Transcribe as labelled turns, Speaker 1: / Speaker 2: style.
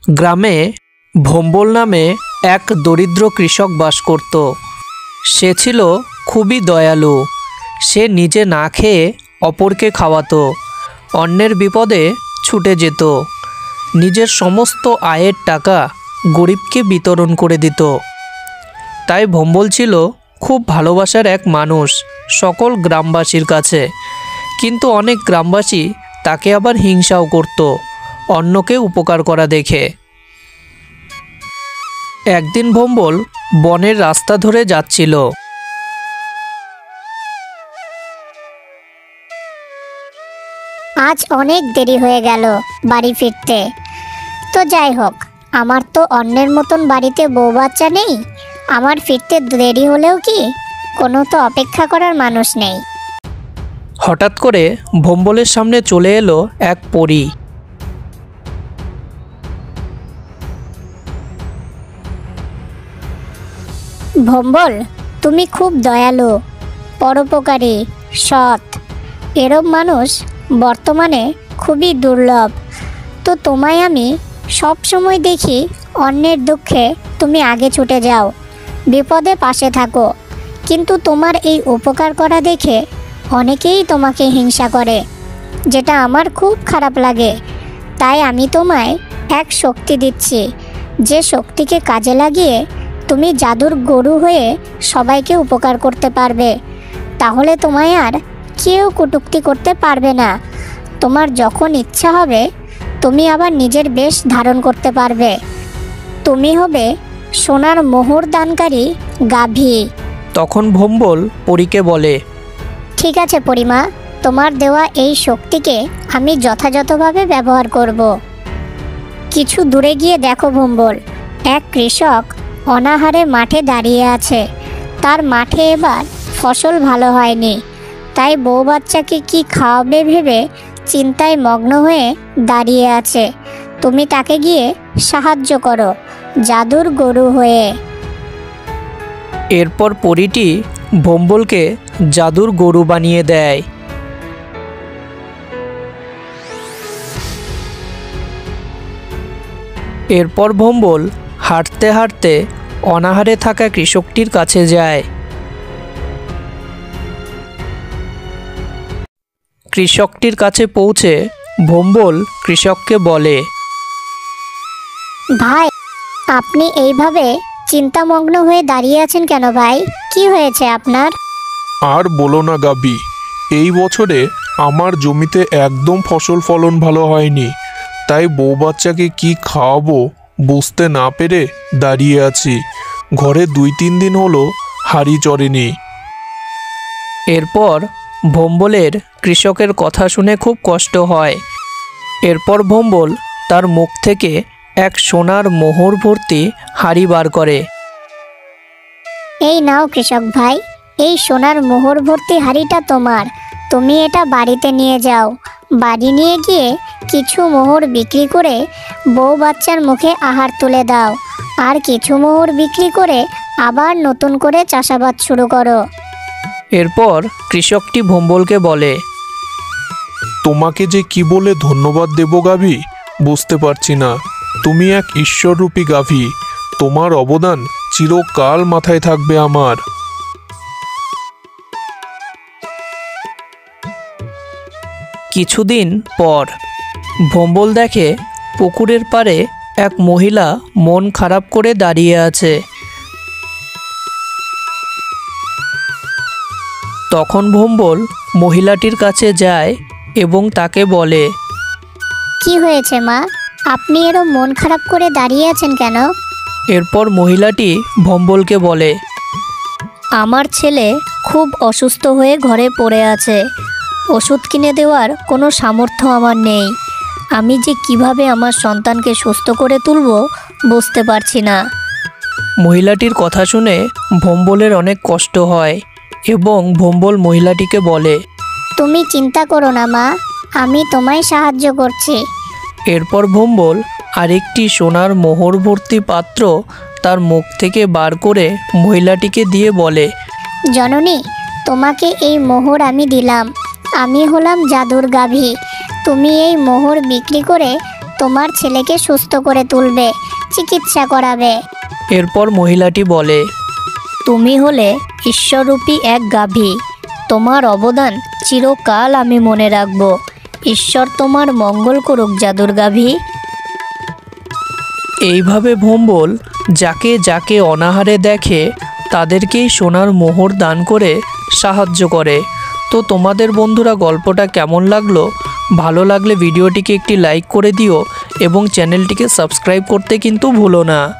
Speaker 1: গ্রামে ভম্বল নামে এক দরিদ্র কৃষক বাস করত। সে ছিল খুবই দয়ালু। সে নিজে না খেয়ে অপরকে খাওয়াতো, অন্যের বিপদে ছুটে যেত, নিজের সমস্ত আয়ের টাকা গরিবকে বিতরণ করে দিত। তাই ভম্বল ছিল খুব ভালোবাসার এক মানুষ সকল গ্রামবাসীর কাছে। কিন্তু অনেক গ্রামবাসী তাকে আবার হিংসাও করত অন্যকে উপকার করা দেখে। একদিন ভম্বল বনের রাস্তা ধরে যাচ্ছিল।
Speaker 2: আজ অনেক দেরি হয়ে গেল বাড়ি ফিরতে। তো যাই হোক, আমার তো অন্যের মতন বাড়িতে বউ বাচ্চা নেই। আমার ফিরতে দেরি হলেও কি কোনো তো অপেক্ষা করার মানুষ নেই।
Speaker 1: হঠাৎ করে ভম্বলের সামনে চলে এলো এক পরী।
Speaker 2: ভম্বল, তুমি খুব দয়ালু, পরোপকারী, সৎ। এরম মানুষ বর্তমানে খুবই দুর্লভ। তো তোমায় আমি সব সময় দেখি অন্যের দুঃখে তুমি আগে ছুটে যাও, বিপদে পাশে থাকো। কিন্তু তোমার এই উপকার করা দেখে অনেকেই তোমাকে হিংসা করে, যেটা আমার খুব খারাপ লাগে। তাই আমি তোমায় এক শক্তি দিচ্ছি, যে শক্তিকে কাজে লাগিয়ে তুমি জাদুর গরু হয়ে সবাইকে উপকার করতে পারবে। তাহলে তোমায় আর কেউ কটূক্তি করতে পারবে না। তোমার যখন ইচ্ছা হবে তুমি আবার নিজের বেশ ধারণ করতে পারবে। তুমি হবে সোনার মোহর দানকারী গাভী।
Speaker 1: তখন ভম্বল পরীকে বলে,
Speaker 2: ঠিক আছে পরিমা, তোমার দেওয়া এই শক্তিকে আমি যথাযথভাবে ব্যবহার করব। কিছু দূরে গিয়ে দেখো ভম্বল, এক কৃষক অনাহারে মাঠে দাঁড়িয়ে আছে। তার মাঠে এবার ফসল ভালো হয়নি, তাই বউ বাচ্চাকে কি খাওয়াবে ভেবে চিন্তায় মগ্ন হয়ে দাঁড়িয়ে আছে। তুমি তাকে গিয়ে সাহায্য করো জাদুর গরু হয়ে।
Speaker 1: এরপর পরীটি ভম্বলকে জাদুর গরু বানিয়ে দেয়। এরপর ভম্বল হাঁটতে হাঁটতে অনাহারে থাকা কৃষকটির কাছে যায়। কৃষকটির কাছে পৌঁছে ভম্বল কৃষককে বলে,
Speaker 2: ভাই, আপনি এইভাবে চিন্তামগ্ন হয়ে দাঁড়িয়ে আছেন কেন ভাই? কি হয়েছে আপনার?
Speaker 3: আর বলো না গাবি, এই বছরে আমার জমিতে একদম ফসল ফলন ভালো হয়নি। তাই বউ বাচ্চাকে কি খাওয়াবো বুঝতে না পেরে দাঁড়িয়ে আছি। ঘরে 2-3 দিন হলো হাঁড়ি চড়েনি।
Speaker 1: এরপর ভম্বলের কৃষকের কথা শুনে খুব কষ্ট হয়। এরপর ভম্বল তার মুখ থেকে এক সোনার মোহর ভর্তি হাঁড়ি বার করে।
Speaker 2: এই নাও কৃষক ভাই, এই সোনার মোহর ভর্তি হাঁড়িটা তোমার। তুমি এটা বাড়িতে নিয়ে যাও। বাড়ি নিয়ে গিয়ে কিছু মোহর বিক্রি করে বউ বাচ্চার মুখে আহার তুলে দাও, আর কিছু মোহর বিক্রি করে আবার নতুন করে চাষাবাদ শুরু করো।
Speaker 1: এরপর কৃষকটি ভম্বলকে বলে,
Speaker 3: তোমাকে যে কি বলে ধন্যবাদ দেব গাভী বুঝতে পারছি না। তুমি এক ঈশ্বররূপী গাভী, তোমার অবদান চিরকাল মাথায় থাকবে আমার।
Speaker 1: কিছুদিন পর ভম্বল দেখে পুকুরের পাড়ে এক মহিলা মন খারাপ করে দাঁড়িয়ে আছে। তখন ভম্বল মহিলাটির কাছে যায় এবং তাকে বলে,
Speaker 2: কি হয়েছে মা? আপনি এরম মন খারাপ করে দাঁড়িয়ে আছেন কেন?
Speaker 1: এরপর মহিলাটি ভম্বলকে বলে, আমার ছেলে খুব অসুস্থ হয়ে ঘরে পড়ে আছে। ওষুধ কিনে দেওয়ার কোনো সামর্থ্য আমার নেই। আমি যে কিভাবে আমার সন্তানকে সুস্থ করে তুলব বুঝতে পারছি না। মহিলাটির কথা শুনে ভম্বলের অনেক কষ্ট হয় এবং ভম্বল মহিলাটিকে বলে,
Speaker 2: তুমি চিন্তা করো না মা, আমি তোমায় সাহায্য করছি।
Speaker 1: এরপর ভম্বল আরেকটি সোনার মোহর ভর্তি পাত্র তার মুখ থেকে বার করে মহিলাটিকে দিয়ে বলে,
Speaker 2: জননী, তোমাকে এই মোহর আমি দিলাম। আমি হলাম জাদুর গাভী। তুমি এই মোহর বিক্রি করে তোমার ছেলেকে সুস্থ করে তুলবে, চিকিৎসা করাবে।
Speaker 1: এরপর মহিলাটি বলে, তুমি হলে ঈশ্বররূপী এক গাভী। তোমার অবদান চিরকাল আমি মনে রাখব। ঈশ্বর তোমার মঙ্গল করুক জাদুর গাভী। এইভাবে ভোম্বল যাকে যাকে অনাহারে দেখে তাদেরকেই সোনার মোহর দান করে সাহায্য করে। তো তোমাদের বন্ধুরা গল্পটা কেমন লাগলো? ভালো লাগলে ভিডিওটিকে একটি লাইক করে দিও এবং চ্যানেলটিকে সাবস্ক্রাইব করতে কিন্তু ভুলো না।